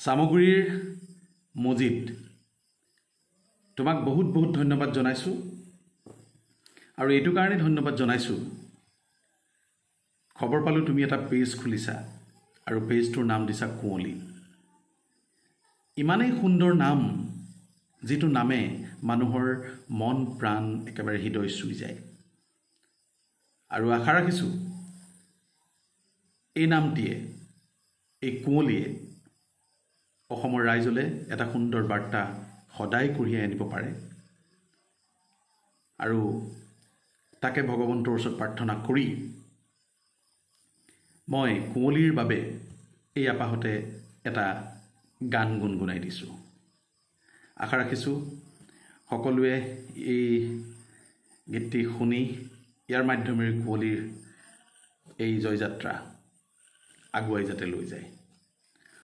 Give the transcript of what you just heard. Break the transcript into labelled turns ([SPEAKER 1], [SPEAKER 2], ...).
[SPEAKER 1] সামগুৰিৰ মজিদ তোমাক বহুত বহুত ধন্যবাদ জনাইছো আৰু এইটো কাৰণে ধন্যবাদ জনাইছো খবৰ পালো তুমি এটা পেজ খুলিছা আৰু পেজটোৰ নাম দিছা কুঁৱলী ইমানেই সুন্দৰ নাম যেটো নামে মানুহৰ মন প্ৰাণ একেবাৰে হৃদয় চুই যায় আৰু আশা ৰাখিছো এই নামটিয়ে এই কুঁৱলীয়ে অসমৰ ৰাইজলে এটা সুন্দৰ বাৰ্তা সদায় কঢ়িয়াই আনিব পাৰে আৰু তাকে ভগৱন্তৰ ওচৰত প্ৰাৰ্থনা কৰি মই কুঁৱলীৰ বাবে এই আপাহতে এটা গান গুণগুণাই দিছো আশা ৰাখিছো সকলোৱে এই গীতটি শুনি ইয়াৰ মাধ্যমেৰে কুঁৱলীৰ এই জয়যাত্ৰা আগুৱাই যাতে লৈ যায়